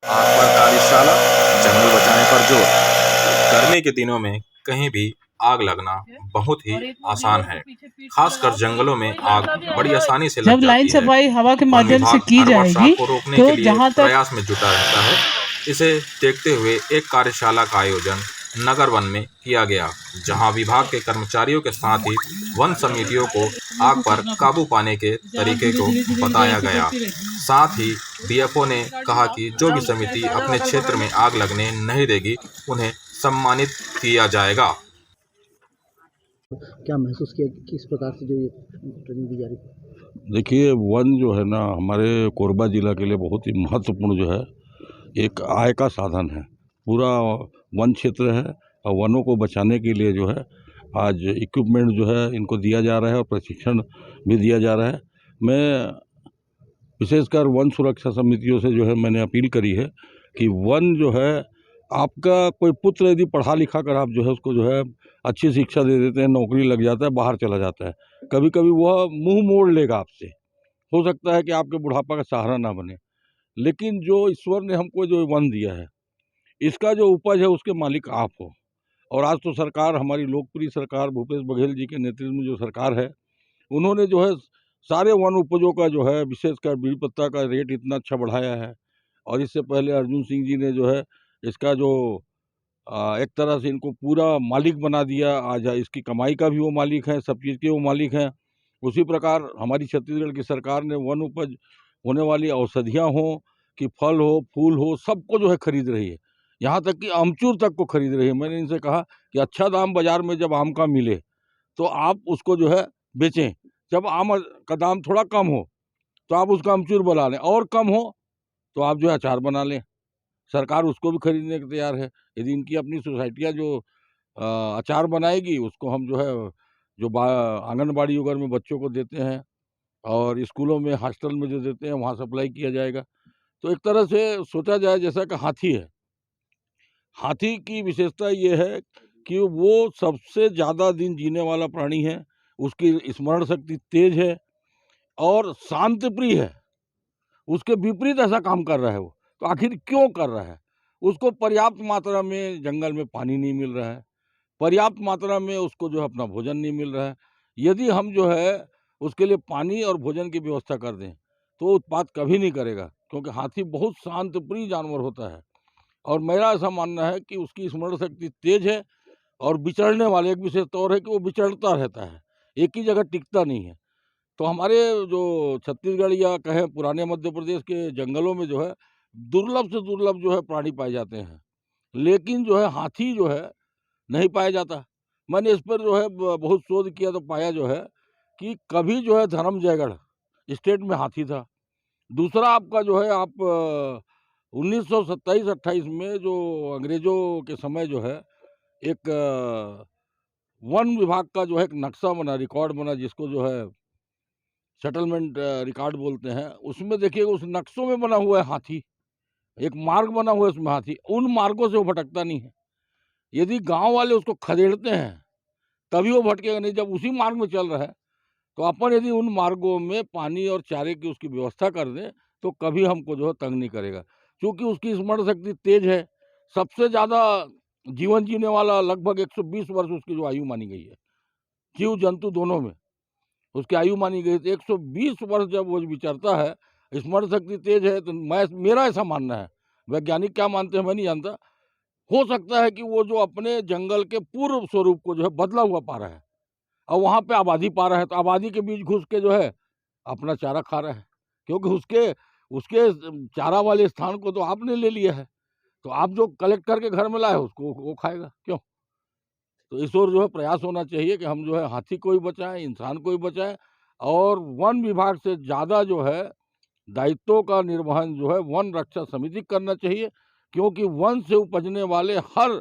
आग पर कार्यशाला, जंगल बचाने पर जोर। गर्मी के दिनों में कहीं भी आग लगना बहुत ही आसान है। खासकर जंगलों में आग बड़ी आसानी से लग जब लाइन जाती है। सफाई हवा के वन माध्यम से विभाग की हर वर्ष आग जाएगी को रोकने तो के लिए जहां तक प्रयास में जुटा रहता है। इसे देखते हुए एक कार्यशाला का आयोजन नगर वन में किया गया, जहां विभाग के कर्मचारियों के साथ ही वन समितियों को आग पर काबू पाने के तरीके को बताया गया। साथ ही डीएफओ ने कहा कि जो भी समिति अपने क्षेत्र में आग लगने नहीं देगी, उन्हें सम्मानित किया जाएगा। क्या महसूस किया कि किस प्रकार से जो ये ट्रेनिंग दी जा रही है? देखिए, वन जो है ना हमारे कोरबा ज़िला के लिए बहुत ही महत्वपूर्ण जो है एक आय का साधन है। पूरा वन क्षेत्र है और वनों को बचाने के लिए जो है आज इक्विपमेंट जो है इनको दिया जा रहा है और प्रशिक्षण भी दिया जा रहा है। मैं विशेषकर वन सुरक्षा समितियों से जो है मैंने अपील करी है कि वन जो है आपका कोई पुत्र यदि पढ़ा लिखा कर आप जो है उसको जो है अच्छी शिक्षा दे देते हैं, नौकरी लग जाता है, बाहर चला जाता है, कभी कभी वह मुंह मोड़ लेगा आपसे। हो सकता है कि आपके बुढ़ापा का सहारा ना बने, लेकिन जो ईश्वर ने हमको जो वन दिया है इसका जो उपज है उसके मालिक आप हो। और आज तो सरकार, हमारी लोकप्रिय सरकार भूपेश बघेल जी के नेतृत्व में जो सरकार है, उन्होंने जो है सारे वन उपजों का जो है विशेषकर बीड़ी पत्ता का रेट इतना अच्छा बढ़ाया है। और इससे पहले अर्जुन सिंह जी ने जो है इसका जो एक तरह से इनको पूरा मालिक बना दिया। आज इसकी कमाई का भी वो मालिक हैं, सब चीज़ के वो मालिक हैं। उसी प्रकार हमारी छत्तीसगढ़ की सरकार ने वन उपज होने वाली औषधियाँ हों कि फल हो, फूल हो, सबको जो है खरीद रही है। यहाँ तक कि अमचूर तक को खरीद रही है। मैंने इनसे कहा कि अच्छा दाम बाजार में जब आम का मिले तो आप उसको जो है बेचें। जब आम का दाम थोड़ा कम हो तो आप उसका अमचूर बना लें, और कम हो तो आप जो है अचार बना लें। सरकार उसको भी खरीदने को तैयार है। यदि इनकी अपनी सोसाइटियाँ जो अचार बनाएगी उसको हम जो है जो आंगनबाड़ी वगैरह में बच्चों को देते हैं और स्कूलों में, हॉस्टल में जो देते हैं वहाँ सप्लाई किया जाएगा। तो एक तरह से सोचा जाए जैसा कि हाथी है। हाथी की विशेषता ये है कि वो सबसे ज़्यादा दिन जीने वाला प्राणी है, उसकी स्मरण शक्ति तेज है और शांत प्रिय है। उसके विपरीत ऐसा काम कर रहा है वो, तो आखिर क्यों कर रहा है? उसको पर्याप्त मात्रा में जंगल में पानी नहीं मिल रहा है, पर्याप्त मात्रा में उसको जो है अपना भोजन नहीं मिल रहा है। यदि हम जो है उसके लिए पानी और भोजन की व्यवस्था कर दें तो वो उत्पात कभी नहीं करेगा, क्योंकि हाथी बहुत शांत प्रिय जानवर होता है। और मेरा ऐसा मानना है कि उसकी स्मरण शक्ति तेज है और विचरने वाले, एक विशेष तौर है कि वो विचरता रहता है, एक ही जगह टिकता नहीं है। तो हमारे जो छत्तीसगढ़ या कहें पुराने मध्य प्रदेश के जंगलों में जो है दुर्लभ से दुर्लभ जो है प्राणी पाए जाते हैं, लेकिन जो है हाथी जो है नहीं पाया जाता। मैंने इस पर जो है बहुत शोध किया तो पाया जो है कि कभी जो है धर्म जयगढ़ स्टेट में हाथी था। दूसरा आपका जो है आप 1927-28 में जो अंग्रेजों के समय जो है एक वन विभाग का जो है एक नक्शा बना, रिकॉर्ड बना, जिसको जो है सेटलमेंट रिकॉर्ड बोलते हैं। उसमें देखिए उस नक्शों में बना हुआ है हाथी, एक मार्ग बना हुआ है उसमें हाथी, उन मार्गों से वो भटकता नहीं है। यदि गांव वाले उसको खदेड़ते हैं तभी वो भटकेगा, नहीं जब उसी मार्ग में चल रहा है। तो अपन यदि उन मार्गों में पानी और चारे की उसकी व्यवस्था कर दें तो कभी हमको जो है तंग नहीं करेगा, क्योंकि उसकी स्मरण शक्ति तेज है। सबसे ज़्यादा जीवन जीने वाला लगभग 120 वर्ष उसकी जो आयु मानी गई है, जीव जंतु दोनों में उसकी आयु मानी गई। तो 120 वर्ष जब वो विचरता है, स्मरण शक्ति तेज है, तो मेरा ऐसा मानना है, वैज्ञानिक क्या मानते हैं मैं नहीं जानता, हो सकता है कि वो जो अपने जंगल के पूर्व स्वरूप को जो है बदला हुआ पा रहा है और वहाँ पे आबादी पा रहा है, तो आबादी के बीच घुस के जो है अपना चारा खा रहा है, क्योंकि उसके उसके चारा वाले स्थान को तो आपने ले लिया है, तो आप जो कलेक्ट करके घर में लाए उसको वो खाएगा क्यों? तो इस ओर जो है प्रयास होना चाहिए कि हम जो है हाथी को भी बचाएं, इंसान को भी बचाएं, और वन विभाग से ज़्यादा जो है दायित्वों का निर्वहन जो है वन रक्षा समिति करना चाहिए, क्योंकि वन से उपजने वाले हर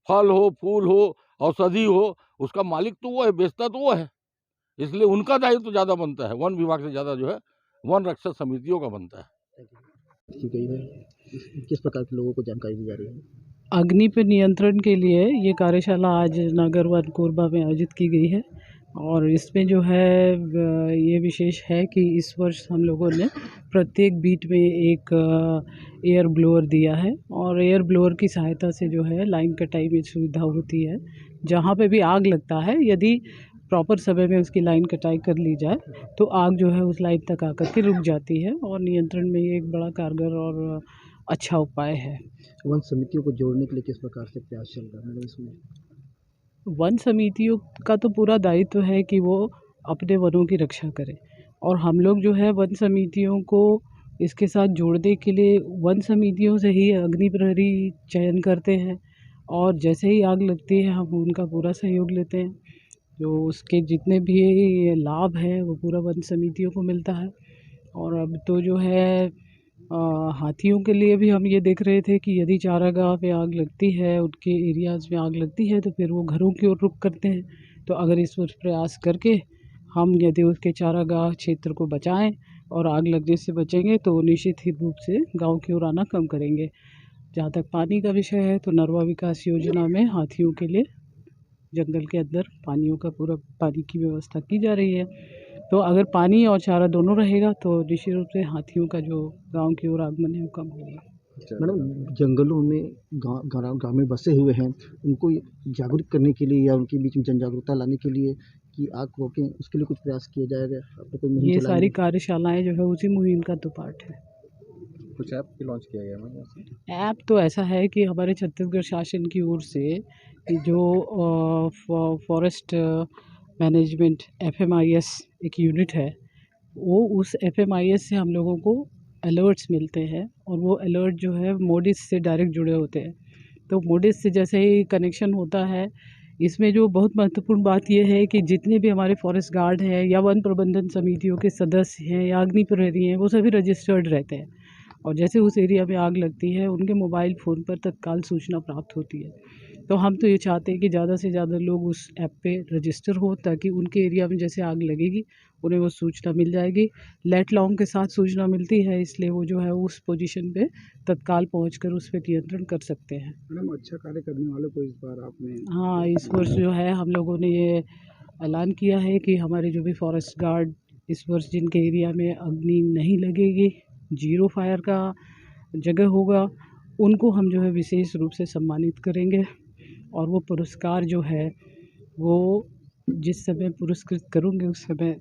फल हो, फूल हो, औषधि हो, उसका मालिक तो वो है, बेचता तो वो है। इसलिए उनका दायित्व तो ज़्यादा बनता है, वन विभाग से ज़्यादा जो है वन रक्षा समितियों का बनता है। की गई है, किस प्रकार के लोगों को जानकारी दी जा रही है? अग्नि पर नियंत्रण के लिए ये कार्यशाला आज नगर वन कोरबा में आयोजित की गई है। और इसमें जो है ये विशेष है कि इस वर्ष हम लोगों ने प्रत्येक बीट में एक एयर ब्लोअर दिया है और एयर ब्लोअर की सहायता से जो है लाइन कटाई में सुविधा होती है। जहाँ पे भी आग लगता है, यदि प्रॉपर समय में उसकी लाइन कटाई कर ली जाए तो आग जो है उस लाइन तक आकर के रुक जाती है और नियंत्रण में ये एक बड़ा कारगर और अच्छा उपाय है। वन समितियों को जोड़ने के लिए किस प्रकार से प्रयास चल रहा है मैडम इसमें? वन समितियों का तो पूरा दायित्व है कि वो अपने वनों की रक्षा करें और हम लोग जो है वन समितियों को इसके साथ जोड़ने के लिए वन समितियों से ही अग्नि प्रहरी चयन करते हैं और जैसे ही आग लगती है हम उनका पूरा सहयोग लेते हैं। जो उसके जितने भी लाभ हैं वो पूरा वन समितियों को मिलता है। और अब तो जो है हाथियों के लिए भी हम ये देख रहे थे कि यदि चारागाह पे आग लगती है, उनके एरियाज़ में आग लगती है तो फिर वो घरों की ओर रुख करते हैं। तो अगर इस वर्ष प्रयास करके हम यदि उसके चारागाह क्षेत्र को बचाएं और आग लगने से बचेंगे तो निश्चित ही रूप से गांव की ओर आना कम करेंगे। जहाँ तक पानी का विषय है तो नरवा विकास योजना में हाथियों के लिए जंगल के अंदर पानी की व्यवस्था की जा रही है। तो अगर पानी और चारा दोनों रहेगा तो निश्चित रूप से हाथियों का जो गांव की ओर आगमन है वो कम होगा। मैडम जंगलों में ग्रामीण बसे हुए हैं, उनको जागरूक करने के लिए या उनके बीच में जन जागरूकता लाने के लिए कि आग रोकें, उसके लिए कुछ प्रयास किया जाएगा? आपने कोई मुहिम ये चलाई सारी है? कार्यशालाएं जो है उसी मुहिम का तो पार्ट है। कुछ ऐप भी लॉन्च किया गया है मैम? ऐप तो ऐसा है कि हमारे छत्तीसगढ़ शासन की ओर से जो फॉरेस्ट मैनेजमेंट FMIS एक यूनिट है, वो उस FMIS से हम लोगों को अलर्ट्स मिलते हैं और वो अलर्ट जो है मोडिस से डायरेक्ट जुड़े होते हैं। तो मोडिस से जैसे ही कनेक्शन होता है, इसमें जो बहुत महत्वपूर्ण बात ये है कि जितने भी हमारे फॉरेस्ट गार्ड हैं या वन प्रबंधन समितियों के सदस्य हैं या अग्नि प्रहरी हैं, वो सभी रजिस्टर्ड रहते हैं और जैसे उस एरिया में आग लगती है उनके मोबाइल फ़ोन पर तत्काल सूचना प्राप्त होती है। तो हम तो ये चाहते हैं कि ज़्यादा से ज़्यादा लोग उस ऐप पे रजिस्टर हो ताकि उनके एरिया में जैसे आग लगेगी उन्हें वो सूचना मिल जाएगी। लेट लॉन्ग के साथ सूचना मिलती है, इसलिए वो जो है उस पोजीशन पे तत्काल पहुंचकर उस पे नियंत्रण कर सकते हैं। मैडम अच्छा कार्य करने वालों को इस बार आपने हाँ, इस वर्ष जो है हम लोगों ने ये ऐलान किया है कि हमारे जो भी फॉरेस्ट गार्ड इस वर्ष जिनके एरिया में अग्नि नहीं लगेगी, ज़ीरो फायर का जगह होगा, उनको हम जो है विशेष रूप से सम्मानित करेंगे और वो पुरस्कार जो है वो जिस समय पुरस्कृत करूँगे उस समय